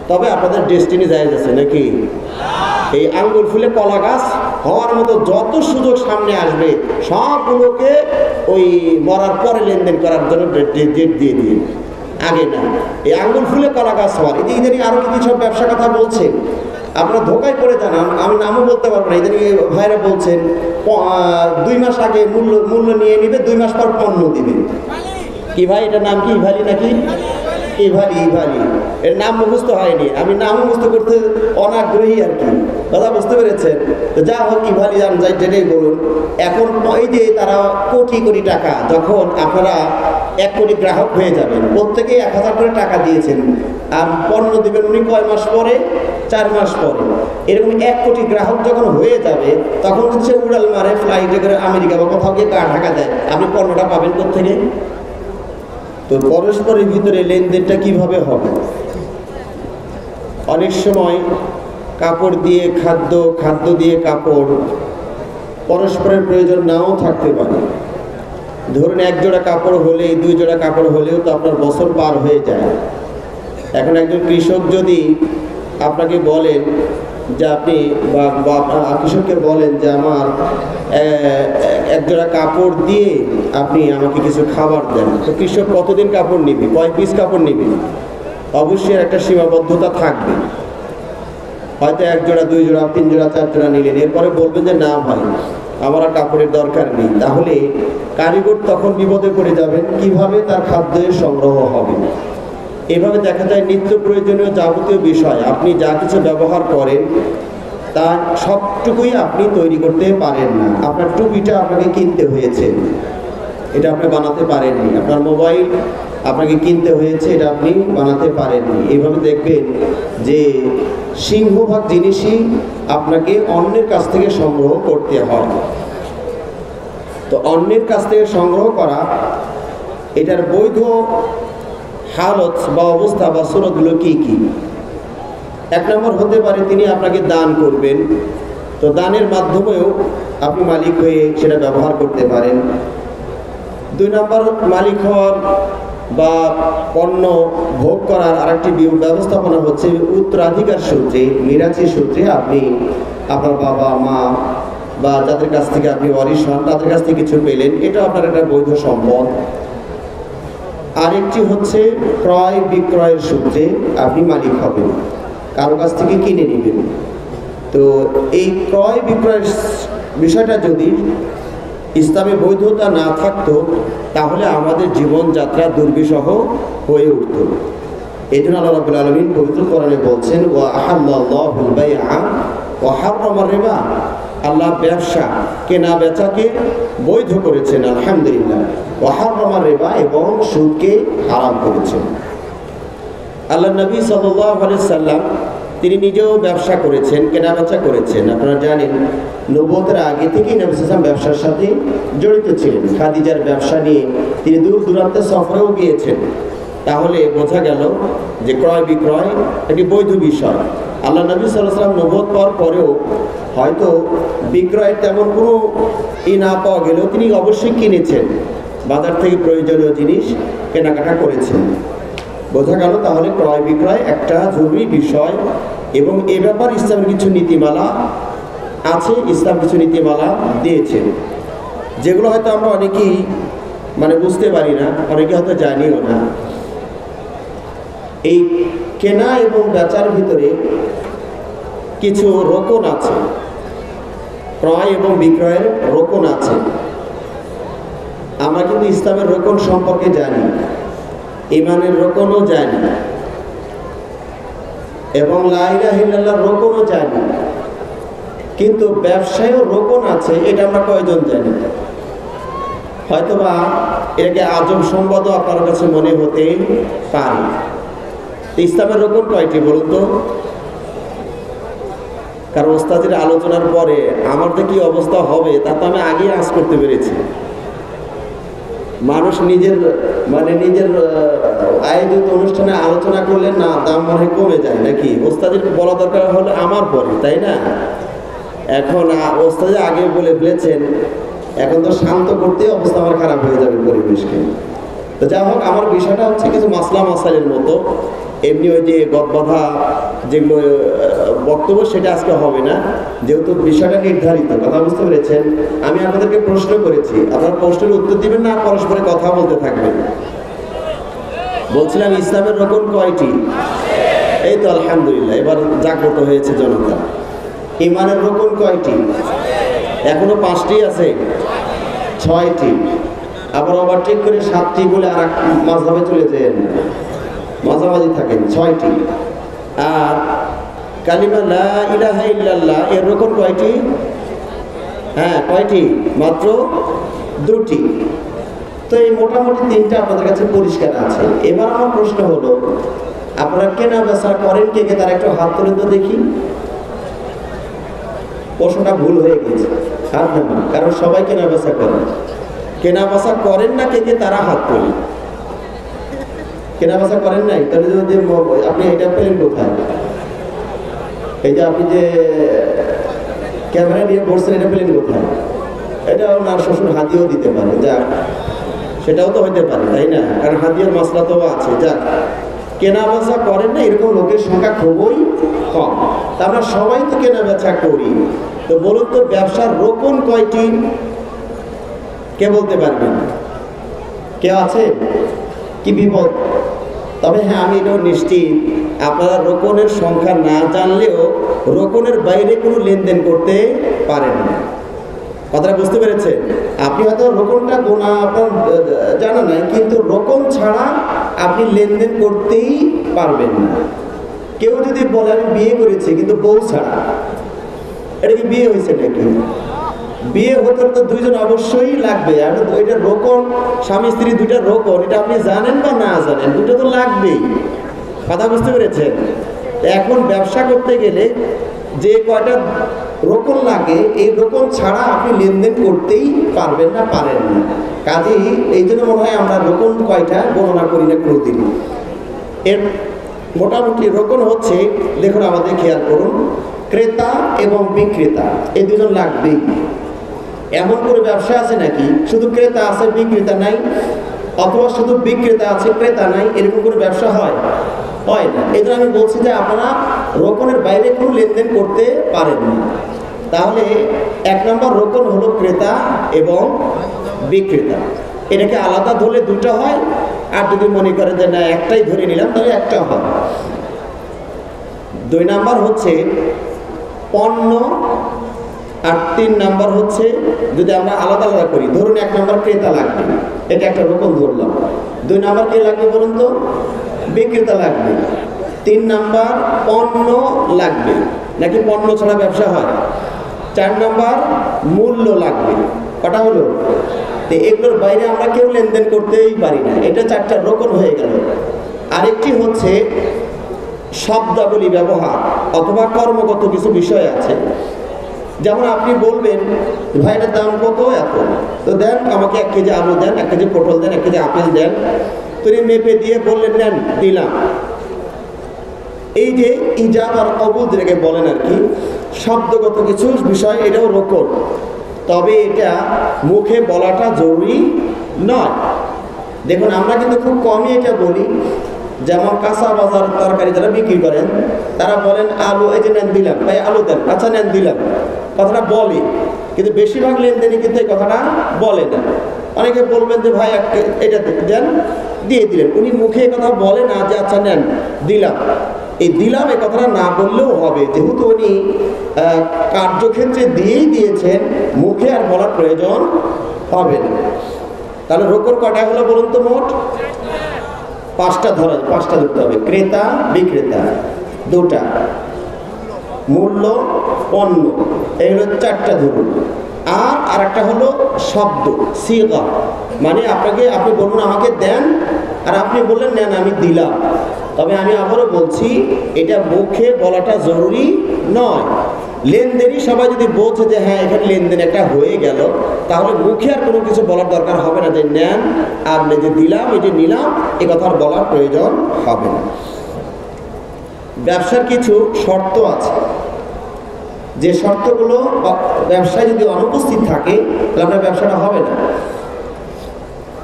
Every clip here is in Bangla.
তবে আপনাদের ডেস্টিনি জায়েজ আছে নাকি? এই আঙ্গুল ফুলে কলা গাছ হওয়ার মতো যত সুযোগ সামনে আসবে সবগুলোকে ওই মরার পরে লেনদেন করার জন্য ডেট দিয়ে দিয়ে, আগে না। এই আঙ্গুল ফুলে কলা গাছ হওয়ার এই ইদানিং আরও কি সব ব্যবসা কথা বলছেন, আপনারা ধোকায় পড়ে জানান, আমি নামও বলতে পারবো না। ইদানিং ভাইরা বলছেন 2 মাস আগে মূল্য নিয়ে নিবে, 2 মাস পর পণ্য দিবে। কি ভাই এটার নাম কি? ইভালি নাকি? ইভালি এর নাম মুখস্থ হয়নি, আমি নাম মুখস্থ করতে অনাগ্রহী আর কি, কথা বুঝতে পেরেছেন? তো যা হোক, ইভালি যান যাই যেটাই বলুন। এখন ওই যে তারা কোটি কোটি টাকা, যখন আপনারা 1 কোটি গ্রাহক হয়ে যাবেন, প্রত্যেকে 1000 করে টাকা দিয়েছেন, আর পণ্য দিবেন উনি কয় মাস পরে? 4 মাস পরে। এরকম 1 কোটি গ্রাহক যখন হয়ে যাবে, তখন হচ্ছে উড়াল মারে ফ্লাইটে করে আমেরিকা বা কোথাও গিয়ে টাকা দেয়, আপনি পণ্যটা পাবেন কোত্থেকে? তো পরস্পরের ভিতরে লেনদেনটা কিভাবে হবে? অনেক সময় কাপড় দিয়ে খাদ্য, খাদ্য দিয়ে কাপড়, পরস্পরের প্রয়োজন নাও থাকতে পারে। ধরুন 1 জোড়া কাপড় হলেই, 2 জোড়া কাপড় হলেও তো আপনার বছর পার হয়ে যায়। এখন একজন কৃষক যদি আপনাকে বলেন যে আপনি বা কৃষককে বলেন যে আমার 1 জোড়া কাপড় দিয়ে আপনি আমাকে কিছু খাবার দেন, তো কৃষক কতদিন কাপড় নিবে, কয় পিস কাপড় নিবে? অবশ্যই একটা সীমাবদ্ধতা থাকবে। হয়তো 1 জোড়া, 2 জোড়া, 3 জোড়া, 4 জোড়া নিলেন, এরপরে বলবেন যে না ভাই আমার আর কাপড়ের দরকার নেই। তাহলে কারিগর তখন বিপদে পড়ে যাবেন, কিভাবে তার খাদ্যের সংগ্রহ হবে। এভাবে দেখা যায় নিত্য প্রয়োজনীয় যাবতীয় বিষয় আপনি যা কিছু ব্যবহার করেন তার সবটুকুই আপনি তৈরি করতে পারেন না। আপনার টুপিটা আপনাকে কিনতে হয়েছে, এটা আপনি বানাতে পারেননি। আপনার মোবাইল আপনাকে কিনতে হয়েছে, এটা আপনি বানাতে পারেননি। এইভাবে দেখবেন যে সিংহভাগ জিনিসই আপনাকে অন্যের কাছ থেকে সংগ্রহ করতে হয়। তো অন্যের কাছ থেকে সংগ্রহ করা, এটার বৈধ হালত বা অবস্থা বা সুরতগুলো কি কি? 1 নম্বর হতে পারে তিনি আপনাকে দান করবেন, তো দানের মাধ্যমেও আপনি মালিক হয়ে সেটা ব্যবহার করতে পারেন। 2 নম্বর মালিক হওয়ার বা পণ্য ভোগ করার আরেকটি ব্যবস্থাপনা হচ্ছে উত্তরাধিকার সূত্রে, মিরাচি সূত্রে আপনি আপনার বাবা মা বা যাদের কাছ থেকে আপনি ওয়ারিশ হন তাদের কাছ থেকে কিছু পেলেন, এটা আপনার একটা বৈধ সম্পদ। আরেকটি হচ্ছে ক্রয় বিক্রয়ের সূত্রে আপনি মালিক হবেন, কারো কাছ থেকে কিনে নেবেন। তো এই ক্রয় বিক্রয়ের বিষয়টা যদি ইসলামে বৈধতা না থাকতো তাহলে আমাদের জীবনযাত্রা দুর্বিষহ হয়ে উঠত। এই জন্য আল্লাহ রাব্বুল আলামিন পবিত্র কোরআনে বলছেন, ওয়া আহাল্লাল্লাহুল বাইআ ওয়া হারামার রিবা, আল্লাহ ব্যবসা কেনা বেচাকে বৈধ করেছেন আলহামদুলিল্লাহ, ওয়া হারামার রিবা, এবং সুদকে হারাম করেছেন। আল্লাহ নবী সাল্লাল্লাহু আলাইহি সাল্লাম তিনি নিজেও ব্যবসা করেছেন, কেনা বেচা করেছেন। আপনারা জানেন নবুয়তের আগে থেকেই নবী সাল্লাল্লাহু আলাইহি ওয়াসাল্লাম ব্যবসার সাথে জড়িত ছিলেন। খাদিজার ব্যবসা নিয়ে তিনি দূর দূরান্তে সফরেও গিয়েছেন। তাহলে বোঝা গেল যে ক্রয় বিক্রয় একটি বৈধ বিষয়। আল্লাহ নবী সাল্লাল্লাহু আলাইহি ওয়াসাল্লাম নবুয়ত পাওয়ার পরেও হয়তো বিক্রয়ের তেমন কোনো না পাওয়া গেলেও তিনি অবশ্যই কিনেছেন, বাজার থেকে প্রয়োজনীয় জিনিস কেনাকাটা করেছেন। বোঝা গেল তাহলে ক্রয় বিক্রয় একটা জরুরি বিষয়, এবং এ ব্যাপার ইসলামের কিছু নীতিমালা আছে, ইসলাম কিছু নীতিমালা দিয়েছে, যেগুলো হয়তো আমরা অনেকেই বুঝতে পারি না, অনেকে হয়তো জানিও না। এই কেনা এবং বেচার ভিতরে কিছু রোকন আছে, ক্রয় এবং বিক্রয়ের রোকন আছে। আমরা কিন্তু ইসলামের রোকন সম্পর্কে জানি, ঈমানের রোকনও জানি, এবং লা ইলাহা ইল্লাল্লাহর রোকনও জানি, কিন্তু ব্যবসায়ও রোকন আছে, এটা আমরা কয়জন জানি? হয়তোবা এটাকে আজব সম্পদও আপনার কাছে মনে হতে পারে। ইসলামের রোকন কয়টি বলুন তো? কারণ ওস্তাদের আলোচনার পরে আমার যে কি অবস্থা হবে তা তো আমি আগেই আঁচ করতে পেরেছি। মানুষ নিজের নিজের আয়োজিত অনুষ্ঠানে আলোচনা করলে না দাম মনে কমে যায় নাকি? ওস্তাদের বলা দরকার হলো আমার পরে, তাই না? এখন ওস্তাদের আগে বলে ফেলেছেন, এখন তো শান্ত করতে অবস্থা আমার খারাপ হয়ে যাবে পরিবেশকে। তো যাই হোক, আমার বিষয়টা হচ্ছে কিছু মাসলা মাসাইলের মতো, এমনি ওই যে গদবাধা যেগুলো বক্তব্য সেটা আজকে হবে না, যেহেতু বিষয়টা নির্ধারিত। কথা বুঝতে পেরেছেন? আমি আপনাদেরকে প্রশ্ন করেছি, আপনারা প্রশ্নের উত্তর দিবেন না পরস্পরে কথা বলতে থাকবেন। বলছিলাম ইসলামের রকম কয়টি? এই তো আলহামদুলিল্লাহ, এবার জাগ্রত হয়েছে জনতা। ইমানের রকম কয়টি? এখনো 5টি আছে, 6টি। আবার ওভারটেক করে 7টি বলে আর মাঝাবে চলে যায়, মাঝামাঝি থাকেন, 6টি। আর কালিমা লা ইলাহা ইল্লাল্লাহ এর রকম কয়টি? হ্যাঁ, কয়টি? মাত্র 2টি। তো এই মোটামুটি 3টা আপনাদের কাছে পরিষ্কার আছে। এবার আমার প্রশ্ন হলো, আপনারা কেনা বেচা করেন কে কে? তার একটু হাত তুলে তো দেখি। প্রশ্নটা ভুল হয়ে গেছে, হাত নামান, কারণ সবাই কেনা বেচা করেন। কেনা বেচা করেন না কে কে? তারা হাত তোলেন। কেনা বেচা করেন নাই? তাহলে যদি আপনি এটা পেলেন কোথায়? এই যে আপনি যে ক্যামেরা নিয়ে বসছেন, এটা পেলেন কোথায়? এটা ওনার শ্বশুর হাতিও দিতে পারে, যাক সেটাও তো হইতে পারে, তাই না? কারণ হাতিয়ার মশলা তো আছে। যাক, কেনা বেচা করেন না এরকম লোকের সংখ্যা খুবই কম। তা আমরা সবাই তো কেনা বেচা করি। তো বলুন তো, ব্যবসার রোকন কয়টি? কে বলতে পারবেন? কে আছে? কি বিপদ? তবে হ্যাঁ, আমি এটাও নিশ্চিত, আপনারা রোকনের সংখ্যা না জানলেও রোকনের বাইরে কোনো লেনদেন করতে পারেন না। কথাটা বুঝতে পেরেছেন? আপনি হয়তো রোকনটা গোনা আপনার জানা নাই, কিন্তু রোকন ছাড়া আপনি লেনদেন করতেই পারবেন না। কেউ যদি বলে আমি বিয়ে করেছি কিন্তু বউ ছাড়া, এটা কি বিয়ে হয়েছে নাকি? বিয়ে হতে তো দুইজন অবশ্যই লাগবে। আর ওইটা রোকন, স্বামী স্ত্রী দুইটা রোকন, এটা আপনি জানেন বা না জানেন, দুটো তো লাগবেই। কথা বুঝতে পেরেছেন? এখন ব্যবসা করতে গেলে যে কয়টা রোকন লাগে, এই রোকন ছাড়া আপনি লেনদেন করতেই পারবেন না, পারেন না। কাজেই এই জন্য মনে হয় আমরা রোকন কয়টা গণনা করি না কোনোদিন। এর মোটামুটি রোকন হচ্ছে, দেখুন আমাদের খেয়াল করুন, ক্রেতা এবং বিক্রেতা এই দুজন লাগবেই। এমন করে ব্যবসা আছে নাকি শুধু ক্রেতা আছে বিক্রেতা নাই, অথবা শুধু বিক্রেতা আছে ক্রেতা নাই, এরকম করে ব্যবসা হয়? হয় না। এই জন্য আমি বলছি যে আপনারা রোকনের বাইরে কোনো লেনদেন করতে পারেন না। তাহলে 1 নম্বর রোকন হলো ক্রেতা এবং বিক্রেতা। এটাকে আলাদা ধরলে 2টা হয়, আর যদি মনে করেন যে না একটাই ধরে নিলাম তাহলে 1টা হয়। 2 নম্বর হচ্ছে পণ্য, আর 3 নম্বর হচ্ছে যদি আমরা আলাদা আলাদা করি। ধরুন 1 নম্বর ক্রেতা লাগবে, এটা একটা রকম ধরলাম। 2 নম্বর কে লাগবে বলুন তো? বিক্রেতা লাগবে। 3 নম্বর পণ্য লাগবে, নাকি পণ্য ছাড়া ব্যবসা হয়? 4 নম্বর মূল্য লাগবে। কটা হলো? তো এগুলোর বাইরে আমরা কেউ লেনদেন করতেই পারি না। এটা 4টা রকম হয়ে গেল। আরেকটি হচ্ছে শব্দাবলী ব্যবহার অথবা কর্মগত কিছু বিষয় আছে। যেমন আপনি বলবেন ভাই এটার দাম কত? এত। তো দেন আমাকে 1 কেজি আলু দেন, 1 কেজি পটল দেন, 1 কেজি আপেল দেন। তিনি মেপে দিয়ে বললেন নেন, দিলাম। এই যে ইজাব আর কবুল যেটাকে বলেন আর কি, শব্দগত কিছু বিষয়, এটাও রোকন। তবে এটা মুখে বলাটা জরুরি নয়। দেখুন আমরা কিন্তু খুব কমই এটা বলি। যেমন কাঁচা বাজার তরকারি যারা বিক্রি করেন, তারা বলেন আলু, এই যে নেন দিলাম, ভাই আলু দেন, আচ্ছা নেন দিলাম, কথাটা বলে। কিন্তু বেশিরভাগ লেনদেনে কিন্তু এই কথাটা বলে না। অনেকে বলবেন যে ভাই এটা দেন, দিয়ে দিলেন। উনি মুখে এই কথা বলে না যে আচ্ছা নেন দিলাম। এই দিলাম এই কথাটা না বললেও হবে, যেহেতু উনি কার্যক্ষেত্রে দিয়েই দিয়েছেন, মুখে আর বলার প্রয়োজন হবে না। তাহলে রোকন কটা হলো বলুন তো? মোট 5টা ধরতে হবে। ক্রেতা বিক্রেতা 2টা, মূল্য পণ্য, এই হলো 4টা ধরুন। আর একটা হলো শব্দ, সিগা, মানে আপনি বলুন আমাকে দেন, আর আপনি বললেন নেন আমি দিলাম। তবে আমি আবারও বলছি, এটা মুখে বলাটা জরুরি নয়। লেনদেনই সবাই যদি বলছে যে হ্যাঁ এখানে লেনদেন একটা হয়ে গেল, তাহলে মুখে আর কোনো কিছু বলার দরকার হবে না যে নেন আর যে দিলাম, এই যে নিলাম, এ কথা আর বলার প্রয়োজন হবে না। ব্যবসার কিছু শর্ত আছে, যে শর্তগুলো ব্যবসায় যদি অনুপস্থিত থাকে তাহলে আপনার ব্যবসাটা হবে না।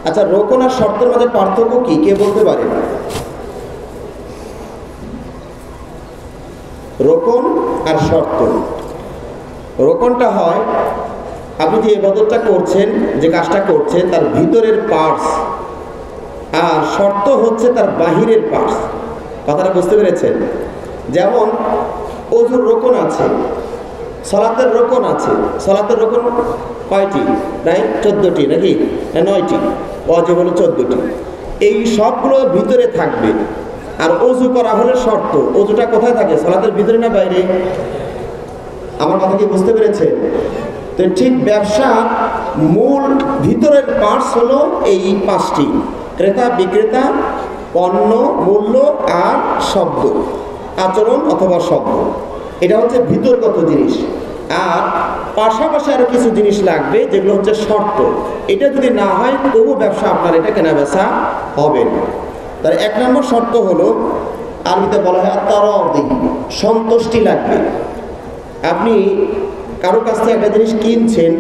আচ্ছা, রোকন আর শর্তের মধ্যে পার্থক্য কি কে বলতে পারে? রোকন আর শর্ত। রোকনটা হয় আপনি যে ইবাদতটা করছেন, যে কাজটা করছেন তার ভিতরের পার্টস, আর শর্ত হচ্ছে তার বাহিরের পার্টস। কথাটা বুঝতে পেরেছেন? যেমন ওযুর রোকন আছে, সালাতের রোকন আছে। সালাতের রোকন কয়টি? প্রায় 14টি নাকি 9টি, ওয়াজিব হলো 14টি। এই সবগুলো ভিতরে থাকবে। আর ওযু করা হলো শর্ত। ওযুটা কোথায় থাকে? সালাতের ভিতরে না বাইরে? আমার কথা কি বুঝতে পেরেছে? তো ঠিক ব্যবসা মূল ভিতরের পার্টস হলো এই 5টি: ক্রেতা, বিক্রেতা, পণ্য, মূল্য আর শব্দ, আচরণ অথবা শব্দ। এটা হচ্ছে ভিতরগত জিনিস। আর পাশাপাশি আরো কিছু জিনিস লাগবে যেগুলো হচ্ছে শর্ত। এটা যদি না হয় তবু ব্যবসা আপনার এটা কেনা বেচা হবে না। তার 1 নম্বর শর্ত হলো, আরবিতে বলা হয় তারাদি, সন্তুষ্টি লাগবে। আপনি কারো কাছ থেকে একটা জিনিস কিনছেন,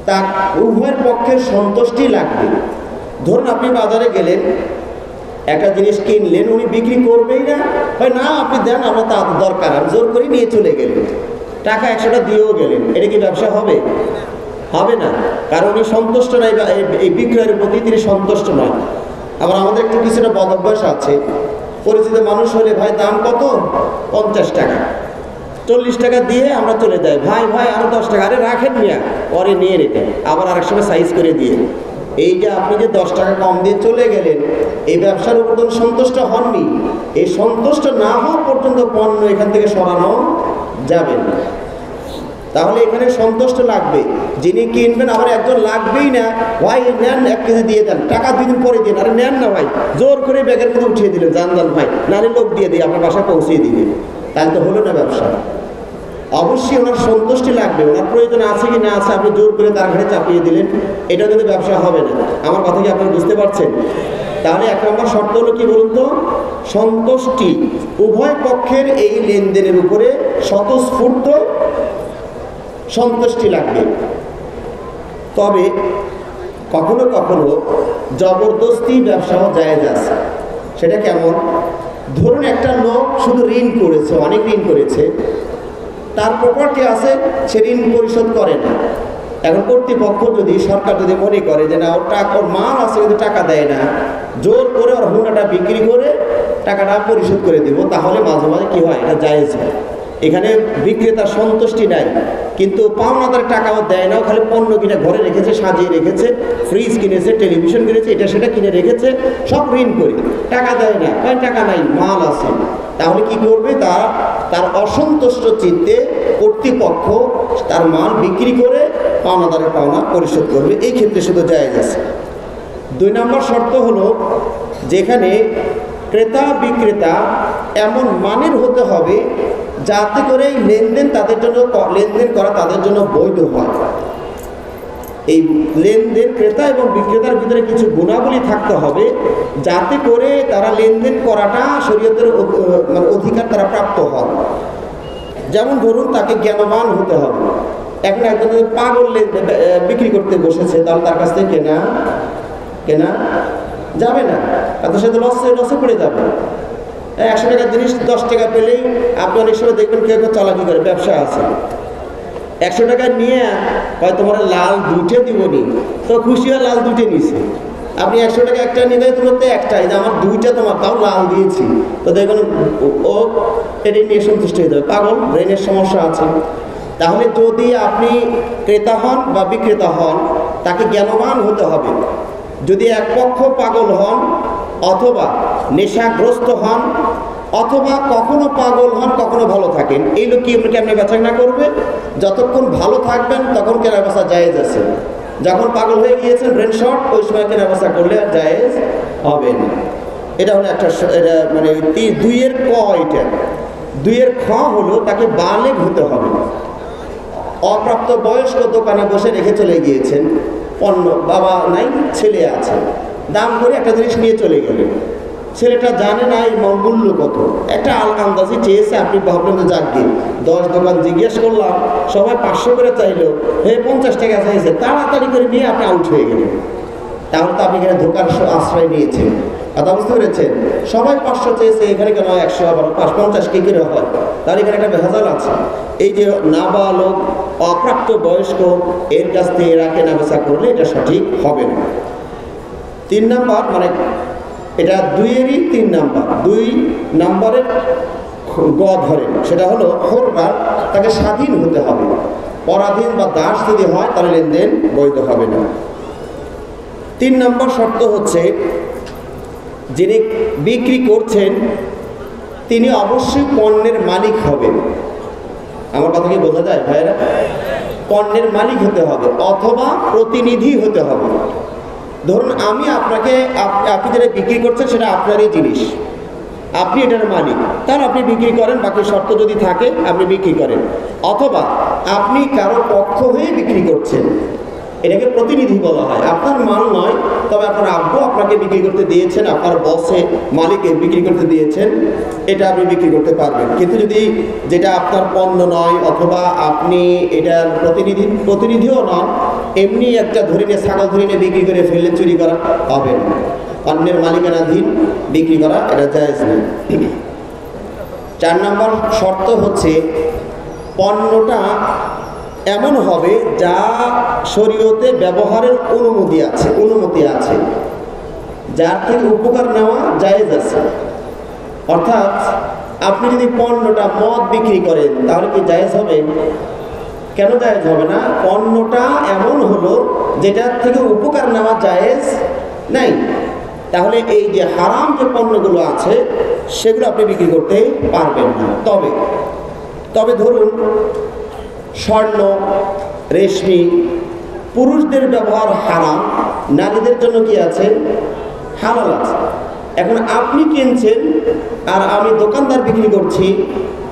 তার উভয়ের পক্ষের সন্তুষ্টি লাগবে। ধরুন আপনি বাজারে গেলেন, একটা জিনিস কিনলেন, উনি বিক্রি করবেই না, হয় না আপনি দেন, আমরা তা দরকার, আমি জোর করে নিয়ে চলে গেলেন, টাকা 100টা দিয়েও গেলেন, এটা কি ব্যবসা হবে? হবে না, কারণ উনি সন্তুষ্ট নয়, এই বিক্রয়ের প্রতি তিনি সন্তুষ্ট নয়। আবার আমাদের একটু কিছুটা বদভ্যাস আছে, পরিচিত মানুষ হলে ভাই দাম কত? 50 টাকা, 40 টাকা দিয়ে আমরা চলে যাই, ভাই ভাই আরো 10 টাকা, আরে রাখেন মিয়া, পরে নিয়ে নিতেন, আবার আরেক সময় সাইজ করে দিয়ে। এইটা আপনি যে 10 টাকা কম দিয়ে চলে গেলেন, এই ব্যবসার উপর তো সন্তুষ্ট হননি। এই সন্তুষ্ট না হওয়া পর্যন্ত পণ্য এখান থেকে সরানো যাবে না। তাহলে এখানে সন্তুষ্ট লাগবে, যিনি কিনবেন। আবার একজন লাগবেই না, ভাই নেন 1 কেজি দিয়ে দেন, টাকা 2 দিন পরে দিন, আরে নেন না ভাই, জোর করে ব্যাগের মধ্যে উঠিয়ে দিলেন, জান ভাই, নারী লোক দিয়ে দিই, আপনার বাসায় পৌঁছিয়ে দিবে, তাহলে তো হলো না ব্যবসা। অবশ্যই ওনার সন্তুষ্টি লাগবে, ওনার প্রয়োজন আছে কি না আছে, আপনি জোর করে তার ঘাড়ে চাপিয়ে দিলেন, এটা কিন্তু ব্যবসা হবে না। আমার কথা কি আপনারা বুঝতে পারছেন? তাহলে 1 নম্বর শর্ত হলো কি বলুন তো? সন্তুষ্টি। উভয় পক্ষের এই লেনদেনের উপরে স্বতঃস্ফূর্ত সন্তুষ্টি লাগবে। তবে কখনো কখনো জবরদস্তি ব্যবসাও জায়েজ আছে। সেটা কেমন? ধরুন একটা লোক শুধু ঋণ করেছে, অনেক ঋণ করেছে, তার প্রপার্টি আছে, সে ঋণ পরিশোধ করে না। এখন কর্তৃপক্ষ যদি, সরকার যদি মনে করে যে না ওর মাল আছে কিন্তু টাকা দেয় না, জোর করে ওর হুন্ডাটা বিক্রি করে টাকাটা পরিশোধ করে দিব, তাহলে মাঝে মাঝে কি হয়? এটা জায়েজ হয়। এখানে বিক্রেতার সন্তুষ্টি নাই, কিন্তু পাওনাদার টাকাও দেয় না, খালি পণ্য কিনে ঘরে রেখেছে, সাজিয়ে রেখেছে, ফ্রিজ কিনেছে, টেলিভিশন কিনেছে, এটা সেটা কিনে রেখেছে, সব ঋণ করে, টাকা দেয় না, টাকা নাই, মাল আছে। তাহলে কি করবে? তার অসন্তুষ্ট চিত্তে কর্তৃপক্ষ তার মাল বিক্রি করে পাওনাদারের পাওনা পরিশোধ করবে। এই ক্ষেত্রে শুধু জায়েজ আছে। 2 নম্বর শর্ত হলো, যেখানে ক্রেতা বিক্রেতা এমন মানের হতে হবে যাতে করে এই লেনদেন করা তাদের জন্য বৈধ হয়। এই লেনদেন ক্রেতা এবং বিক্রেতার ভিতরে কিছু গুণাবলী থাকতে হবে যাতে করে তারা লেনদেন করাটা শরীয়তের অধিকার তারা প্রাপ্ত হয়। যেমন ধরুন তাকে জ্ঞানবান হতে হবে। এখন একজন পাগল বিক্রি করতে বসেছে, তাহলে তার কাছ থেকে কেনা যাবে না, তাদের সাথে লসে পড়ে যাবে। 100 টাকার জিনিস 10 টাকা পেলেই আপনি অনেক সময় দেখবেন কেউ চালাকি করে, ব্যবসা আছে, 100 টাকা নিয়ে হয় তোমার লাল 2টে দিবনি, তো খুশি হয় লাল 2টে নিছে। আপনি 100 টাকা একটা নিবে, তোমার তো একটাই, যে আমার 2টা তোমার, তাও লাল দিয়েছি, তো দেখবেন ও এটা নিয়ে সন্তুষ্ট হয়ে যাবে। পাগল, ব্রেনের সমস্যা আছে। তাহলে যদি আপনি ক্রেতা হন বা বিক্রেতা হন, তাকে জ্ঞানবান হতে হবে। যদি এক পক্ষ পাগল হন, অথবা নেশাগ্রস্ত হন, অথবা কখনো পাগল হন কখনো ভালো থাকেন, এই লোক কি আপনি বেচাকেনা করবে? যতক্ষণ ভালো থাকবেন তখন কেনা বেচা জায়েজ আছে। যখন পাগল হয়ে গিয়েছেন, ব্রেন শর্ট, ওই সময় কেনা বেচা করলে জায়েজ হবে না। এটা হলো একটা, এটা মানে 2-এর ক। এটা 2-এর খ হলো তাকে বালেগ হতে হবে। অপ্রাপ্ত বয়স্ক দোকানে বসে রেখে চলে গিয়েছেন, পণ্য বাবা নাই, ছেলে আছে, দাম করে একটা জিনিস নিয়ে চলে গেলেন, ছেলেটা জানে না এই মূল্য কত, একটা আন্দাজি চেয়েছে, আপনি ভাবলেন যে যাক গিয়ে 10 দোকান জিজ্ঞেস করলাম, সবাই 500 করে চাইলো, 50 টাকা চাইছে, তাড়াতাড়ি করে নিয়ে আপনি আউট হয়ে গেলেন। তাহলে তো আপনি এখানে ধোকার আশ্রয় নিয়েছেন। কথা বুঝতে পেরেছেন? সবাই 500 চেয়েছে, এখানে কেন 100 আবার 50 কি করে হয়? তার এখানে একটা ভেজাল আছে। এই যে নাবালক অপ্রাপ্ত বয়স্ক এর কাছ থেকে এরা কেনাবেচা করলে এটা সঠিক হবে না। 3 নাম্বার, মানে এটা 2-এরই 3 নাম্বার, 2 নাম্বারের গ ধরেন, সেটা হলো হররা, তাকে স্বাধীন হতে হবে। পরাধীন বা দাস যদি হয় তাহলে লেনদেন বৈধ হবে না। 3 নম্বর শর্ত হচ্ছে যিনি বিক্রি করছেন তিনি অবশ্যই পণ্যের মালিক হবেন। আমার কথা কি বোঝা যায় ভাইরা? পণ্যের মালিক হতে হবে অথবা প্রতিনিধি হতে হবে। ধরুন আমি আপনাকে, আপনি যেটা বিক্রি করছেন সেটা আপনারই জিনিস, আপনি এটার মালিক, তাহলে আপনি বিক্রি করেন, বাকি শর্ত যদি থাকে আপনি বিক্রি করেন। অথবা আপনি কারো পক্ষ হয়ে বিক্রি করছেন, এটাকে প্রতিনিধি বলা হয়। আপনার মাল নয়, তবে আপনার আব্বু আপনাকে বিক্রি করতে দিয়েছেন, আপনার বসে মালিককে বিক্রি করতে দিয়েছেন, এটা আপনি বিক্রি করতে পারবেন। কিন্তু যদি যেটা আপনার পণ্য নয় অথবা আপনি এটার প্রতিনিধিও নন, এমনি একটা ধরে নিয়ে ছাগল ধরে নিয়ে বিক্রি করে ফেললে চুরি করা হবে না। অন্যের মালিকানাধীন বিক্রি করা এটা জায়েজ নেই। 4 নম্বর শর্ত হচ্ছে পণ্যটা এমন হবে যা শরীয়তে ব্যবহারের অনুমতি আছে, যার থেকে উপকার নেওয়া জায়েজ আছে। অর্থাৎ আপনি যদি পণ্যটা মদ বিক্রি করেন তাহলে কি জায়েজ হবে? কেন জায়েজ হবে না? পণ্যটা এমন হলো যেটার থেকে উপকার নেওয়া জায়েজ নাই। তাহলে এই যে হারাম যে পণ্যগুলো আছে সেগুলো আপনি বিক্রি করতে পারবেন না। তবে ধরুন স্বর্ণ, রেশমি, পুরুষদের ব্যবহার হারাম, নারীদের জন্য কি আছে? হালাল আছে। এখন আপনি কিনছেন আর আমি দোকানদার বিক্রি করছি,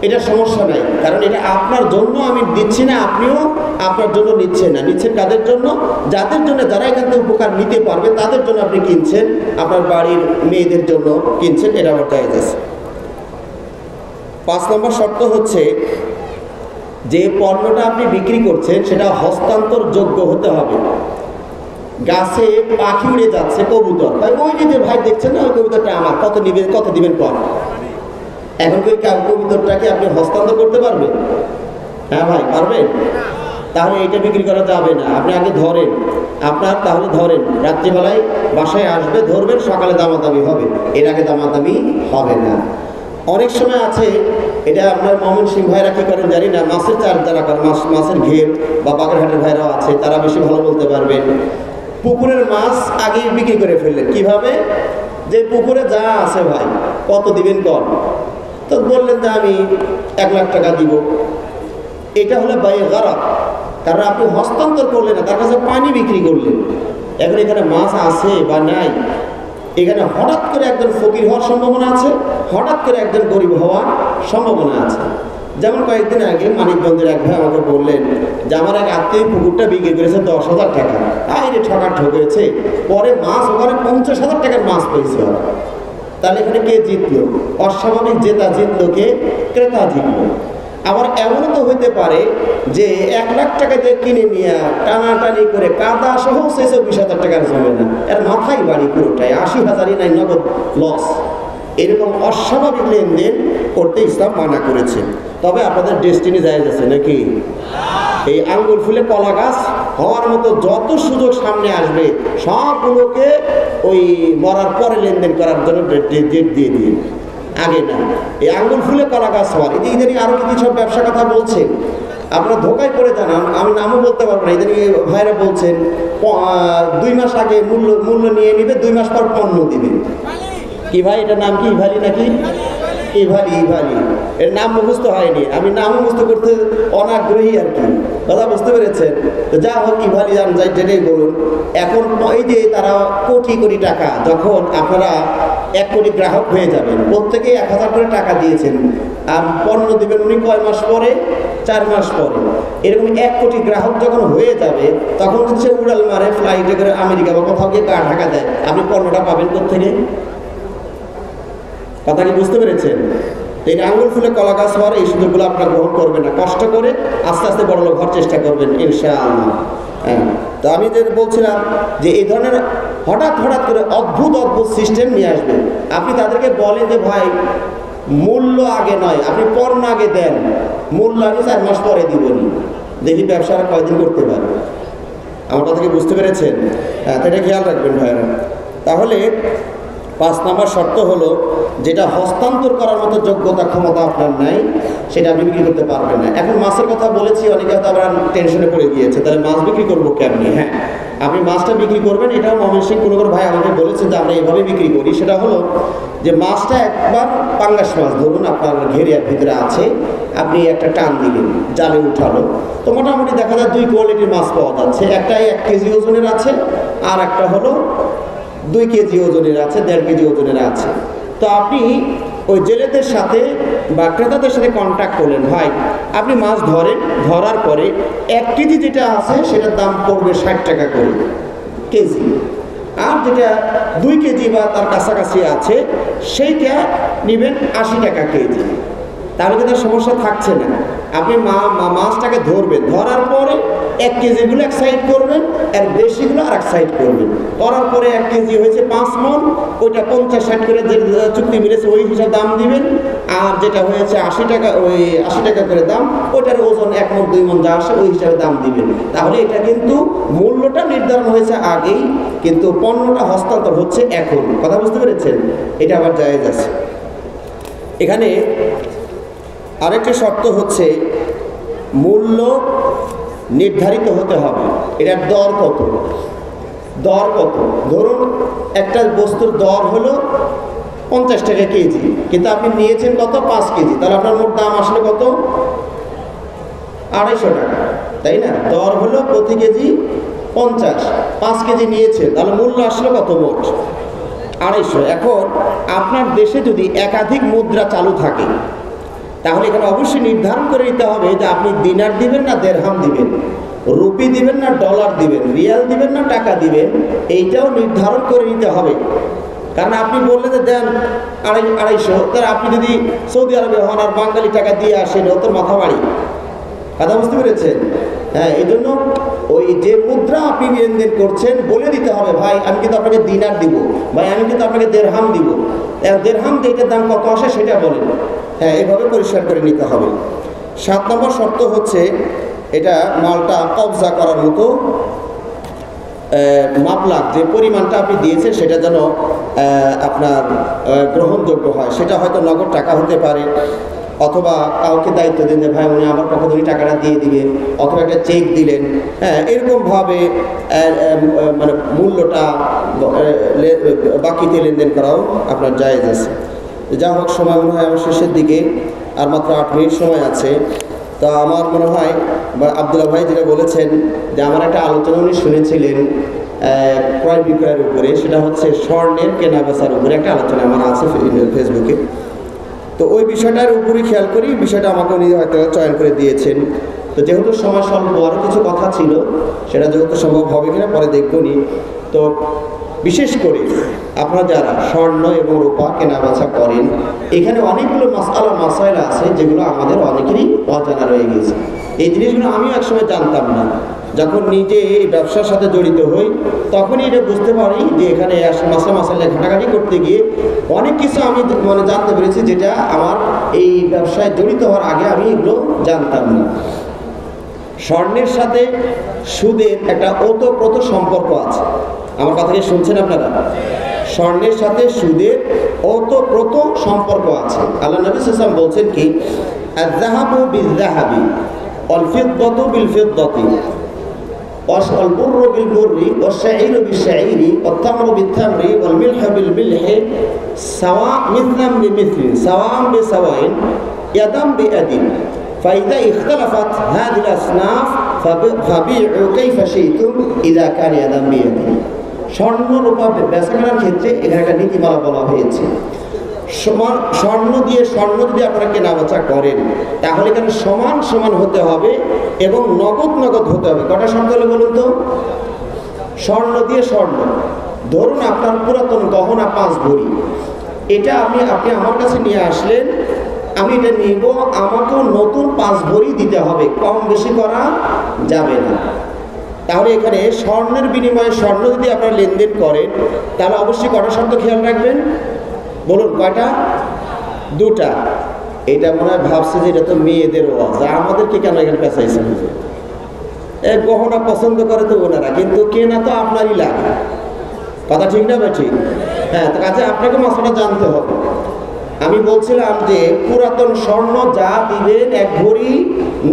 এটা সমস্যা নাই, কারণ এটা আপনার জন্য আমি দিচ্ছি না, আপনিও আপনার জন্য নিচ্ছেন না। নিচ্ছেন কাদের জন্য? যাদের জন্য, যারা এখান থেকে উপকার নিতে পারবে তাদের জন্য আপনি কিনছেন, আপনার বাড়ির মেয়েদের জন্য কিনছেন, এটা আবার জায়েজ আছে। 5 নম্বর শর্ত হচ্ছে যে পণ্যটা আপনি বিক্রি করছেন সেটা হস্তান্তর যোগ্য হতে হবে। গাছে পাখি উড়ে যাচ্ছে, কবুতর, ভাই ওই যে ভাই দেখছেন না, ওই কবুতরটা আমার, কত দিবেন কর। এখন কি কবুতরটাকে আপনি হস্তান্তর করতে পারবেন? হ্যাঁ ভাই, পারবেন? তাহলে এটা বিক্রি করা যাবে না। আপনি আগে ধরেন, তাহলে ধরেন, রাত্রিবেলায় বাসায় আসবে, ধরবেন, সকালে দামাদামি হবে, এর আগে দামাদামি হবে না। অনেক সময় আছে, এটা আপনার ময়মনসিংহ ভাইরা কি করেন জানি না, মাছের চার যারা করেন, মাছের ঘের, বা বাগেরহাটের ভাইরাও আছে, তারা বেশি ভালো বলতে পারবেন। পুকুরের মাছ আগে বিক্রি করে ফেললেন। কিভাবে? যে পুকুরে যা আছে ভাই, কত দিবেন কর, তো বললেন যে আমি 1 লাখ টাকা দিব। এটা হলো বাইয়ে গারাত, কারণ আপনি হস্তান্তর করলেন না, তার কাছে পানি বিক্রি করলেন। এখন এখানে মাছ আছে বা নাই, এখানে হঠাৎ করে একজন ফকির হওয়ার সম্ভাবনা আছে, হঠাৎ করে একজন গরিব হওয়ার সম্ভাবনা আছে। যেমন কয়েকদিন আগে মানিকগঞ্জের এক ভাই আমাকে বললেন যে আমার এক আত্মীয় পুকুরটা বিক্রি করেছে 10,000 টাকা। আরে ঠকেছে, পরে মাছ ওখানে 50,000 টাকার মাছ পেয়েছে ওরা। তাহলে এখানে কে জিতলো? অস্বাভাবিক জেতা জিতলো কে? ক্রেতা জিতলো। আবার এমনও তো হইতে পারে যে 1 লাখ টাকা দিয়ে কিনে নিয়ে টানাটানি করে কাদা সহ 20,000 টাকার জমে না, এর মাথায় বাড়ি পুরোটাই 80,000ই নাই, নগদ লস। এরকম অস্বাভাবিক লেনদেন করতে ইসলাম মানা করেছে। তবে আপনাদের ডেস্টিনি জায়েজ আছে নাকি? এই আঙ্গুল ফুলে কলা গাছ হওয়ার মতো যত সুযোগ সামনে আসবে সবগুলোকে ওই মরার পরে লেনদেন করার জন্য ডেট দিয়ে দিন, আগে না। এই আঙ্গুল ফুলে কলা গাছ হওয়ার, এই ইদানিং আরও কিছু সব ব্যবসা কথা বলছে, আপনারা ধোকায় পড়ে জানান, আমি নামও বলতে পারবো না। ইদানিং ভাইরা বলছেন 2 মাস আগে মূল্য নিয়ে নিবে, 2 মাস পর পণ্য দিবে। কি ভাই, এটার নাম কি? ইভালি নাকি? ইভালি। এর নাম মুখস্থ হয়নি, আমি নাম মুখস্থ করতে অনাগ্রহী আর কি, কথা বুঝতে পেরেছেন? তো যা হোক, ইভালি যাই যেটাই বলুন। এখন ওই যে তারা কোটি টাকা, যখন আপনারা 1 কোটি গ্রাহক হয়ে যাবেন, প্রত্যেকেই 1000 করে টাকা দিয়েছেন, আর পণ্য দিবেন উনি কয় মাস পরে? 4 মাস পরে। এরকম 1 কোটি গ্রাহক যখন হয়ে যাবে, তখন যদি সে উড়াল মারে, ফ্লাইটে করে আমেরিকা বা কোথাও গিয়ে ঢাকা দেয়, আপনি পণ্যটা পাবেন কোত্থেকে? কথা কি বুঝতে পেরেছেন? এই আঙ্গুল ফুলে কলা গাছ হওয়ার এই সুযোগগুলো আপনারা গ্রহণ করবেন না, কষ্ট করে আস্তে আস্তে বড়লোক হওয়ার চেষ্টা করবেন ইনশাআল্লাহ। হ্যাঁ, তো আমি যে বলছিলাম যে এই ধরনের হঠাৎ হঠাৎ করে অদ্ভুত অদ্ভুত সিস্টেম নিয়ে আসবে। আপনি তাদেরকে বলেন যে ভাই মূল্য আগে নয়, আপনি পণ্য আগে দেন, মূল্য আগে 4 মাস পরে দিবনি, দেখি ব্যবসাটা কয়দিন করতে পারে। আমার কথা কি বুঝতে পেরেছেন? হ্যাঁ, তো এটা খেয়াল রাখবেন ভাইরা। তাহলে 5 নম্বর শর্ত হলো, যেটা হস্তান্তর করার মতো যোগ্যতা ক্ষমতা আপনার নাই সেটা আপনি বিক্রি করতে পারবেন না। এখন মাছের কথা বলেছি, অনেকে হয়তো আবার টেনশনে পড়ে গিয়েছে, তাহলে মাছ বিক্রি করবো কেমনি? হ্যাঁ, আপনি মাছটা বিক্রি করবেন, এটাও ময়মনসিংহ কোনো ভাই আমাকে বলেছেন যে আমরা এইভাবে বিক্রি করি। সেটা হলো যে মাছটা একবার পাঙ্গাস মাছ ধরুন আপনার ঘেরিয়ার ভিতরে আছে, আপনি একটা টান দিলেন, জালে উঠালো, তো মোটামুটি দেখা যায় 2 কোয়ালিটির মাছ পাওয়া যাচ্ছে। একটাই 1 কেজি ওজনের আছে, আর একটা হলো 2 কেজি ওজনের আছে, 1.5 কেজি ওজনের আছে। তো আপনি ওই জেলেদের সাথে বা ক্রেতাদের সাথে কন্ট্যাক্ট করলেন, ভাই আপনি মাছ ধরেন, ধরার পরে 1 কেজি যেটা আছে সেটার দাম পড়বে 60 টাকা করে কেজি, আর যেটা 2 কেজি বা তার কাছাকাছি আছে সেইটা নেবেন 80 টাকা কেজি। তাহলে কিন্তু সমস্যা থাকছে না। আপনি মাছটাকে ধরবেন, ধরার পরে 1 কেজিগুলো এক সাইড করবেন, আর বেশিগুলো আর এক সাইড করবেন, করার পরে 1 কেজি হয়েছে 5 মণ, ওইটা 50-60 করে যে চুক্তি মিলেছে ওই হিসাবে দাম দিবেন, আর যেটা হয়েছে 80 টাকা, ওই 80 টাকা করে দাম, ওইটার ওজন 1 মণ 2 মণ যা আসে ওই হিসাবে দাম দিবেন। তাহলে এটা কিন্তু মূল্যটা নির্ধারণ হয়েছে আগেই, কিন্তু পণ্যটা হস্তান্তর হচ্ছে এখন। কথা বুঝতে পেরেছেন? এটা আবার জায়েজ আছে। এখানে আরেকটি শর্ত হচ্ছে, মূল্য নির্ধারিত হতে হবে। এটার দর কত? দর কত? ধরুন একটা বস্তুর দর হলো 50 টাকা কেজি, কিন্তু আপনি নিয়েছেন কত? 5 কেজি, তাহলে আপনার মোট দাম আসলে কত? 250 টাকা, তাই না? দর হলো প্রতি কেজি 50, 5 কেজি নিয়েছেন, তাহলে মূল্য আসলে কত? মোট 250। এখন আপনার দেশে যদি একাধিক মুদ্রা চালু থাকে, তাহলে এখানে অবশ্যই নির্ধারণ করে নিতে হবে যে আপনি দিনার দিবেন না দিরহাম দিবেন, রুপি দিবেন না ডলার দিবেন, রিয়াল দিবেন না টাকা দিবেন, এইটাও নির্ধারণ করে নিতে হবে। কারণ আপনি বললেন যে দেন 250, তাহলে আপনি যদি সৌদি আরবে হন আর বাঙালি টাকা দিয়ে আসেন, ও তো মাথা বাড়ি। কথা বুঝতে পেরেছেন? হ্যাঁ, এই জন্য ওই যে মুদ্রা আপনি লেনদেন করছেন বলে দিতে হবে, ভাই আমি কিন্তু আপনাকে দিনার দিব, ভাই আমি কিন্তু আপনাকে দিরহাম দিব, দিরহাম দিয়ে এটার দাম কত আসে সেটা বলেন। হ্যাঁ, এভাবে পরিষ্কার করে নিতে হবে। 7 নম্বর শর্ত হচ্ছে, এটা মালটা কবজা করার মতো মাপলাক, যে পরিমাণটা আপনি দিয়েছেন সেটা যেন আপনার গ্রহণযোগ্য হয়। সেটা হয়তো নগদ টাকা হতে পারে, অথবা কাউকে দায়িত্ব দেন যে ভাই উনি আমার পক্ষ থেকে টাকাটা দিয়ে দিবেন, অথবা একটা চেক দিলেন। হ্যাঁ, এরকমভাবে মানে মূল্যটা বাকিতে লেনদেন করাও আপনার জায়েজ আছে। যা হোক, সময় মনে হয় আমার শেষের দিকে, আর মাত্র 8 মিনিট সময় আছে। তো আমার মনে হয় আব্দুল্লাহ ভাই যেটা বলেছেন যে আমার একটা আলোচনা উনি শুনেছিলেন ক্রয় বিক্রয়ের উপরে, সেটা হচ্ছে স্বর্ণের কেনা বেচার উপরে একটা আলোচনা আমার আছে ফেসবুকে। তো ওই বিষয়টার উপরই খেয়াল করি, বিষয়টা আমাকে উনি হয়তো চয়ন করে দিয়েছেন। তো যেহেতু সময় স্বল্প, আরও কিছু কথা ছিল, সেটা যেহেতু সম্ভব হবে কিনা পরে দেখবনি। তো বিশেষ করে আপনারা যারা স্বর্ণ এবং রূপা কেনা বেচা করেন, এখানে অনেকগুলো মাসাইলা আছে যেগুলো আমাদের অনেকেরই অজানা রয়ে গেছে। এই জিনিসগুলো আমিও একসময় জানতাম না। যখন নিজে এই ব্যবসার সাথে জড়িত হই তখনই এটা বুঝতে পারি যে এখানে মাসাইলা ঘাটাঘাটি করতে গিয়ে অনেক কিছু আমি জানতে পেরেছি, যেটা আমার এই ব্যবসায় জড়িত হওয়ার আগে আমি এগুলো জানতাম না। স্বর্ণের সাথে সুদের একটা ওতপ্রোত সম্পর্ক আছে। আমার কথা কি শুনছেন আপনারা? স্বর্ণের সাথে সুদের ওতপ্রোত সম্পর্ক আছে। আল্লাহ নবী সাল্লাল্লাহু আলাইহি ওয়াসাল্লাম বলছেন কি, আয-যাহাবু বিয-যাহাবি ওয়াল ফিদ্দাতু বিল-ফিদ্দাতি ওয়াল বুররু বিল-বুররি ওয়াশ-শাঈরু বিশ-শাঈরি ওয়াত-তামরু বিত-তামরি ওয়াল মিলহু বিল-মিলহি সাওয়া মিথলান বিমিথলিন সাওয়া'আন বিসাওয়াইন ইয়াদাম বিয়াদিন فإذا اختلفت هذه الأصناف فبيعوا كيف شئتم إذا كان يدا بيد। স্বর্ণ রূপা বেচাকেনার ক্ষেত্রে এখানে একটা নীতিমালা বলা হয়েছে। স্বর্ণ দিয়ে স্বর্ণ যদি আপনারা কেনা বেচা করেন, তাহলে এখানে সমান সমান হতে হবে এবং নগদ নগদ হতে হবে। কটা শর্ত হলো বলুন তো? স্বর্ণ দিয়ে স্বর্ণ, ধরুন আপনার পুরাতন গহনা 5 ভরি, এটা আপনি আমার কাছে নিয়ে আসলেন, আমি এটা নিব, আমাকেও নতুন 5 ভরি দিতে হবে, কম বেশি করা যাবে না। তাহলে এখানে স্বর্ণের বিনিময়ে স্বর্ণ যদি আপনারা লেনদেন করেন তাহলে অবশ্যই কটা শর্ত খেয়াল রাখবেন, বলুন কয়টা? দুটা। এটা মনে হয় ভাবছে যে এটা তো মেয়েদের ওয়াজ, আমাদেরকে কেন এখানে পেঁচাইছে? গহনা পছন্দ করে তো ওনারা, কিন্তু কেনা তো আপনারই লাগে, কথা ঠিক না ভাই? ঠিক। হ্যাঁ, তো কাছে আপনাকে মশলাটা জানতে হবে। আমি বলছিলাম যে পুরাতন স্বর্ণ যা দিবেন, এক ভরি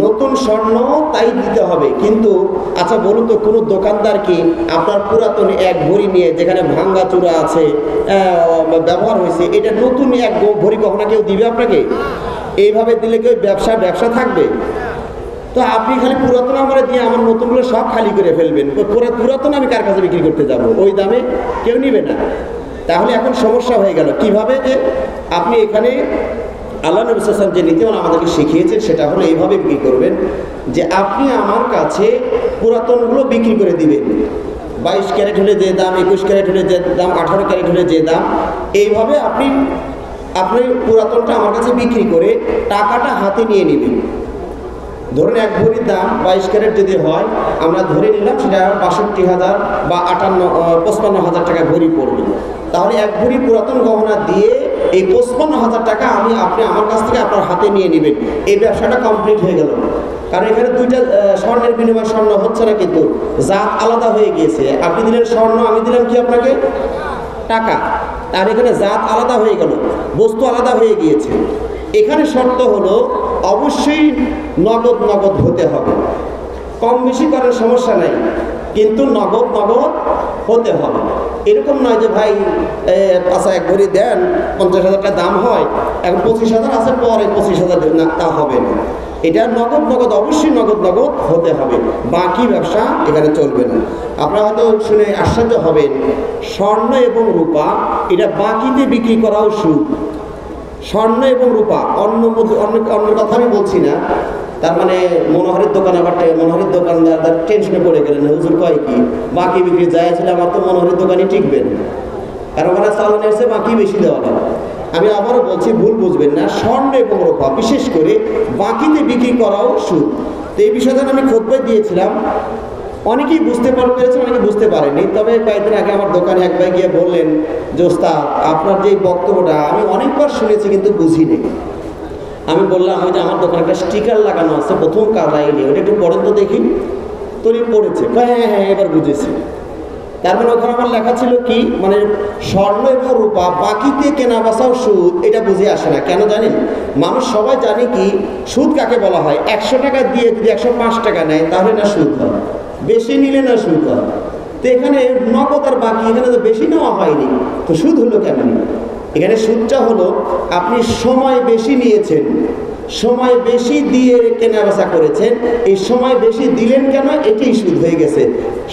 নতুন স্বর্ণ তাই দিতে হবে। কিন্তু আচ্ছা বলুন তো, কোনো দোকানদার কি আপনার পুরাতন এক ভরি নিয়ে, যেখানে ভাঙ্গা চূড়া আছে, ব্যবহার হয়েছে, এটা নতুন এক ভরি গহনা কেউ দিবে আপনাকে? এইভাবে দিলে কেউ ব্যবসা থাকবে? তো আপনি খালি পুরাতন আমার দিয়ে আমার নতুনগুলো সব খালি করে ফেলবেন, পুরাতন আমি কার কাছে বিক্রি করতে যাব? ওই দামে কেউ নিবে না। তাহলে এখন সমস্যা হয়ে গেল কিভাবে? যে আপনি এখানে আল্লাহ নবী সাল্লাল্লাহু আলাইহি ওয়াসাল্লাম যে নীতিমালা আমাদেরকে শিখিয়েছেন সেটা হলো এইভাবে বিক্রি করবেন যে আপনি আমার কাছে পুরাতনগুলো বিক্রি করে দিবেন। 22 ক্যারেট হলে যে দাম, 21 ক্যারেট হলে যে দাম, 18 ক্যারেট হলে যে দাম, এইভাবে আপনি পুরাতনটা আমার কাছে বিক্রি করে টাকাটা হাতে নিয়ে নেবেন। ধরুন এক ভরির দাম 22 ক্যারেট যদি হয়, আমরা ধরে নিলাম সেটা 62,000 বা 55,000 টাকা ভরি পড়বে। তাহলে এক ভরি পুরাতন গহনা দিয়ে এই 55,000 টাকা আপনি আমার কাছ থেকে আপনার হাতে নিয়ে নেবেন। এই ব্যবসাটা কমপ্লিট হয়ে গেল। কারণ এখানে দুইটা স্বর্ণের বিনিময়ে স্বর্ণ হচ্ছে না, কিন্তু জাত আলাদা হয়ে গিয়েছে। আপনি দিলেন স্বর্ণ, আমি দিলাম কি আপনাকে? টাকা। আর এখানে জাত আলাদা হয়ে গেল, বস্তু আলাদা হয়ে গিয়েছে। এখানে শর্ত হলো অবশ্যই নগদ হতে হবে। কম বেশি করার সমস্যা নাই, কিন্তু নগদ হতে হবে। এরকম নয় যে ভাই আচ্ছা এক ভরি দেন, 50,000 টাকা দাম হয়, এখন 25,000 আছে, পরে 25,000 দেন না, তা হবে না। এটা নগদ অবশ্যই নগদ হতে হবে। বাকি ব্যবসা এখানে চলবে না। আপনারা হয়তো শুনে আশ্চর্য হবেন, স্বর্ণ এবং রূপা এটা বাকিতে বিক্রি করাও সুদ। স্বর্ণ এবং রূপা অন্য কথা আমি বলছি না। তার মানে মনোহরের দোকান, আবার মনোহরের দোকানদার তার টেনশনে পড়ে গেলেন, হুজুর কয় কি বাকি বিক্রি যায় ছিল, আমার তো মনোহরের দোকানে টিকবেন, কারণ ওখানে চালান এসে বাকি বেশি দেওয়া হবে। আমি আবারও বলছি, ভুল বুঝবেন না, স্বর্ণ এবং রূপা বিশেষ করে বাকিতে বিক্রি করাও সুদ। তো এই বিষয়টা আমি খুতবায় দিয়েছিলাম, অনেকেই বুঝতে পেরেছেন, অনেকে বুঝতে পারেনি। তবে কয়েকদিন আগে আমার দোকানে এক ভাই গিয়ে বললেন যে ওস্তাদ আপনার যে বক্তব্যটা আমি অনেকবার শুনেছি কিন্তু বুঝিনি। আমি বললাম, ওই যে আমার দোকানে একটা স্টিকার লাগানো আছে, প্রথম কালাইনি, ওটা একটু পড়েন তো দেখি। তোরই পড়েছে, হ্যাঁ এবার বুঝেছি। তার মানে ওখানে আমার লেখা ছিল কি, মানে স্বর্ণ এবং রূপা বাকিতে কেনা বেচাও সুদ, এটা বুঝে আসে না। কেন জানেন? মানুষ সবাই জানে কি সুদ কাকে বলা হয়। 100 টাকা দিয়ে যদি 105 টাকা নেয় তাহলে না সুদ হয়, বেশি নিলে না সুদ হয়। তো এখানে নগদ আর বাকি, এখানে তো বেশি নেওয়া হয়নি, তো সুদ হলো কেমন? এখানে সুদটা হলো আপনি সময় বেশি নিয়েছেন, সময় বেশি দিয়ে কেনা বেচা করেছেন, এই সময় বেশি দিলেন কেন, এটাই সুদ হয়ে গেছে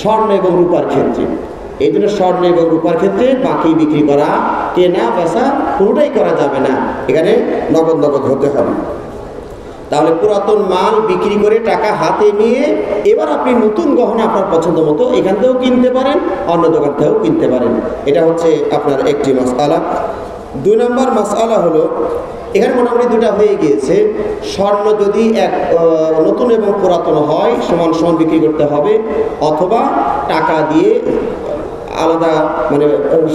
স্বর্ণ এবং রূপার ক্ষেত্রে। এই জন্য স্বর্ণ এবং রূপার ক্ষেত্রে বাকি বিক্রি করা, কেনা বেচা কোনোটাই করা যাবে না, এখানে নগদ হতে হবে। তাহলে পুরাতন মাল বিক্রি করে টাকা হাতে নিয়ে এবার আপনি নতুন গহনা আপনার পছন্দ মতো এখান থেকেও কিনতে পারেন, অন্য দোকান থেকেও কিনতে পারেন। এটা হচ্ছে আপনার একটি মাসআলা। 2 নম্বর মাসআলা হলো, এখানে মোটামুটি দুটা হয়ে গিয়েছে। স্বর্ণ যদি নতুন এবং পুরাতন হয় সমান বিক্রি করতে হবে, অথবা টাকা দিয়ে আলাদা, মানে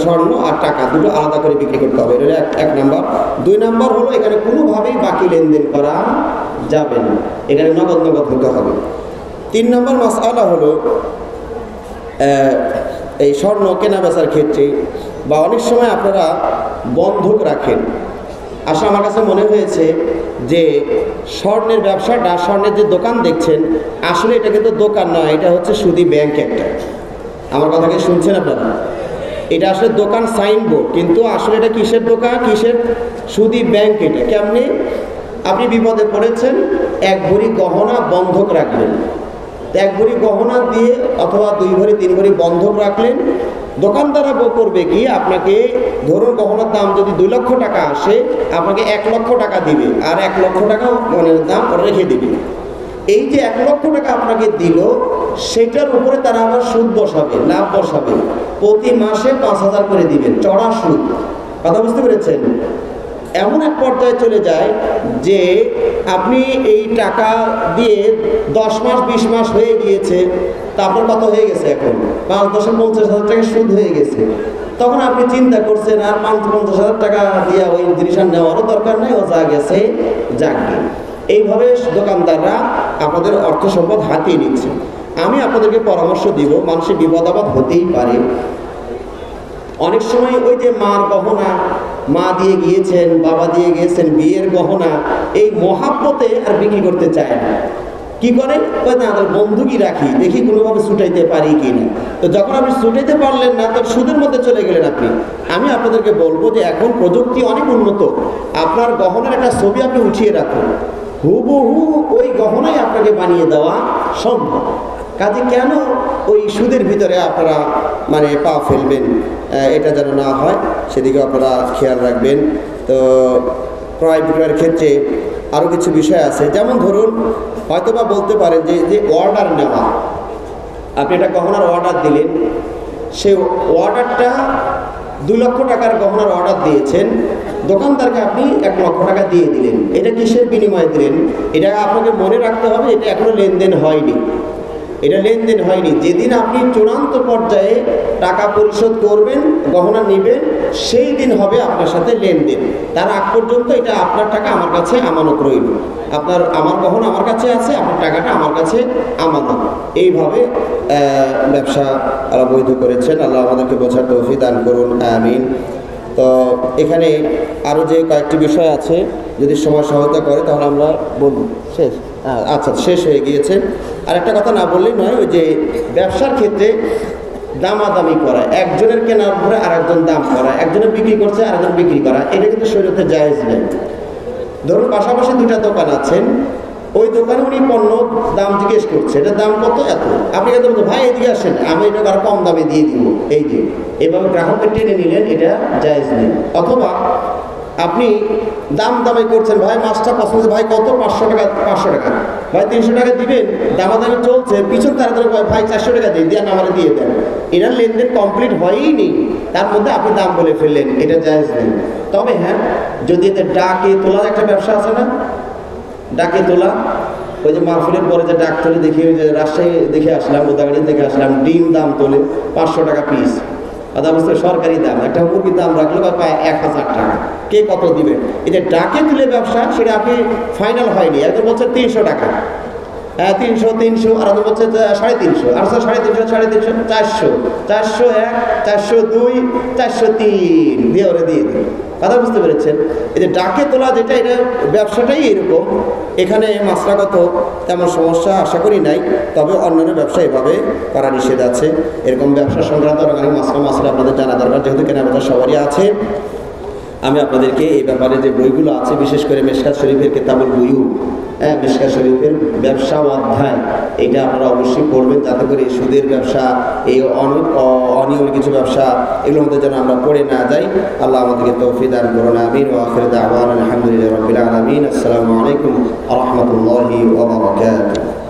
স্বর্ণ আর টাকা দুটো আলাদা করে বিক্রি করতে হবে। এটা 1 নম্বর। 2 নম্বর হলো এখানে কোনোভাবেই বাকি লেনদেন করা যাবে না, এখানে নগদ হতে হবে। 3 নম্বর মাসআলা হলো এই স্বর্ণ কেনা বেচার ক্ষেত্রে বা অনেক সময় আপনারা বন্ধক রাখেন। আসলে আমার কাছে মনে হয়েছে যে স্বর্ণের ব্যবসাটা, স্বর্ণের যে দোকান দেখছেন, আসলে এটা কিন্তু দোকান নয়, এটা হচ্ছে সুদী ব্যাংক একটা। আমার কথাকে শুনছেন আপনারা? এটা আসলে দোকান সাইনবোর্ড, কিন্তু আসলে এটা কিসের দোকান, কিসের? সুদী ব্যাংক। এটা কেমনি? আপনি বিপদে পড়েছেন, 1 ভরি গহনা বন্ধক রাখলেন, 1 ভরি গহনা দিয়ে অথবা 2 ভরি 3 ভরি বন্ধক রাখলেন। দোকানদাররা করবে কি, আপনাকে ধরুন গহনার দাম যদি 2 লক্ষ টাকা আসে, আপনাকে 1 লক্ষ টাকা দিবে, আর 1 লক্ষ টাকা মানে দাম রেখে দিবে। এই যে 1 লক্ষ টাকা আপনাকে দিল, সেটার উপরে তারা আবার সুদ বসাবে, লাভ বসাবে, প্রতি মাসে 5,000 করে দিবেন, চড়া সুদ। কথা বুঝতে পেরেছেন? এমন এক পর্যায়ে চলে যায় যে আপনি এই টাকা দিয়ে 10 মাস 20 মাস হয়ে গিয়েছে, তা আপনার কত হয়ে গেছে এখন 5-10-50,000 টাকা সুদ হয়ে গেছে। তখন আপনি চিন্তা করছেন আর 50,000 টাকা দিয়ে ওই জিনিস আর নেওয়ারও দরকার নেই, ও যা গেছে যাকে। এইভাবে দোকানদাররা আপনাদের অর্থ সম্পদ হাতিয়ে নিচ্ছে। আমি আপনাদেরকে পরামর্শ দিব, মানুষের বিপদ আপদ হতেই পারে। অনেক সময় ওই যে মার গহনা, মা দিয়ে গিয়েছেন, বাবা দিয়ে গিয়েছেন, বিয়ের গহনা, এই মহাব্বতে আর বিক্রি করতে চায় না। কি করে? না, বন্ধুকি রাখি, দেখি কোনোভাবে ছুটাইতে পারি কি না। তো যখন আপনি ছুটাইতে পারলেন না, তখন সুদের মধ্যে চলে গেলেন আপনি। আমি আপনাদেরকে বলবো যে এখন প্রযুক্তি অনেক উন্নত, আপনার গহনার একটা ছবি আপনি উঠিয়ে রাখুন, হুবহু ওই গহনাই আপনাকে বানিয়ে দেওয়া সম্ভব। কাজে কেন ওই সুদের ভিতরে আপনারা মানে পা ফেলবেন? এটা যেন না হয়, সেদিকে আপনারা খেয়াল রাখবেন। তো ক্রয় বিক্রয়ের ক্ষেত্রে আরও কিছু বিষয় আছে, যেমন ধরুন হয়তোবা বলতে পারেন যে অর্ডার নেওয়া। আপনি একটা গহনার অর্ডার দিলেন, সেই অর্ডারটা 2 লক্ষ টাকার গহনার অর্ডার দিয়েছেন, দোকানদারকে আপনি 1 লক্ষ টাকা দিয়ে দিলেন। এটা কিসের বিনিময়ে দিলেন? এটা আপনাকে মনে রাখতে হবে, এটা এখনো লেনদেন হয়নি। এটা লেনদেন হয়নি। যেদিন আপনি চূড়ান্ত পর্যায়ে টাকা পরিশোধ করবেন, গহনা নেবেন, সেই দিন হবে আপনার সাথে লেনদেন। তার আগ পর্যন্ত এটা আপনার টাকা আমার কাছে আমানত রইল, আমার গহনা আমার কাছে আছে, আপনার টাকাটা আমার কাছে আমানত। এইভাবে ব্যবসা বৈধ করেছেন। আল্লাহ আমাদেরকে বোঝার তৌফিক দান করুন, আমিন। তো এখানে আরও যে কয়েকটি বিষয় আছে, যদি সময় সহায়তা করে তাহলে আমরা বলব। শেষ? আচ্ছা, শেষ হয়ে গিয়েছে। আর একটা কথা না বললেই নয়, ওই যে ব্যবসার ক্ষেত্রে দামাদামি করা, একজনের কেনার পরে আরেকজন দাম করা, একজনের বিক্রি করছে আরেকজন বিক্রি করা, এটা কিন্তু শরীয়তে জায়েজ নেই। ধরুন পাশাপাশি 2টা দোকান আছেন, ওই দোকানে উনি পণ্য দাম জিজ্ঞেস করছে, এটার দাম কত, এত। আপনি কিন্তু বলছেন ভাই এদিকে আসেন, আমি এটা আরো কম দামে দিয়ে দিব, এই যে এভাবে গ্রাহককে টেনে নিলেন, এটা জায়েজ নেই। অথবা আপনি দামাদামি করছেন, ভাই মাছটা পছন্দ, ভাই কত, 500 টাকা, 500 টাকা, ভাই 300 টাকা দিবেন, দামাদামি চলছে, পিছন তাড়াতাড়ি ভাই 400 টাকা দিই, দিয়ে আমাকে দিয়ে দেন। এনার লেনদেন কমপ্লিট হয়ই নেই, তার মধ্যে আপনি দাম বলে ফেললেন, এটা জায়েজ নেই। তবে হ্যাঁ, যদি এতে ডাকে তোলার একটা ব্যবসা আছে না, ডাকে তোলা, ওই যে মাহফিলের পরে যে ডাক তোলে দেখি, ওই যে রাজশাহী দেখে আসলাম, গোদাগাড়ি দেখে আসলাম, ডিম দাম তোলে 500 টাকা পিস, অবশ্যই সরকারি দাম। একটা মুরগির দাম রাখলে বা 1000 টাকা, কে কত দিবেন? এই যে ডাকে তুলে ব্যবসা, সেটা আপনি ফাইনাল হয়নি। একজন বলছে 300 টাকা, হ্যাঁ 300, আর একজন বলছে 350, আর 350, 450, 401, 402, 403 দিয়ে ওরে দিয়ে দিন। কথা বুঝতে পেরেছেন? এই যে ডাকে তোলা যেটা, এটা ব্যবসাটাই এরকম। এখানে মাসলাগত তেমন সমস্যা আশা করি নাই, তবে অন্যান্য ব্যবসা এভাবে করা নিষেধ আছে। এরকম ব্যবসা সংক্রান্ত অনেক মাসলা আপনাদের জানা দরকার, যেহেতু কেনাবেচা সবারই আছে। আমি আপনাদেরকে এই ব্যাপারে যে বইগুলো আছে, বিশেষ করে মিশকাত শরীফের কিতাবুল বুয়ু, মিশকাত শরীফের ব্যবসা অধ্যায়, এটা আপনারা অবশ্যই পড়বেন, যাতে করে সুদের ব্যবসা, এই অনিয়ম কিছু ব্যবসা, এগুলোর মধ্যে যেন আমরা পড়ে না যাই। আল্লাহ আমাদেরকে তৌফিক দান করুন, আমিন। ওয়া আখিরু দাওয়ানা আলহামদুলিল্লাহি রাব্বিল আলামিন। আসসালামু আলাইকুম ওয়া রাহমাতুল্লাহি ওয়া বারাকাতুহু।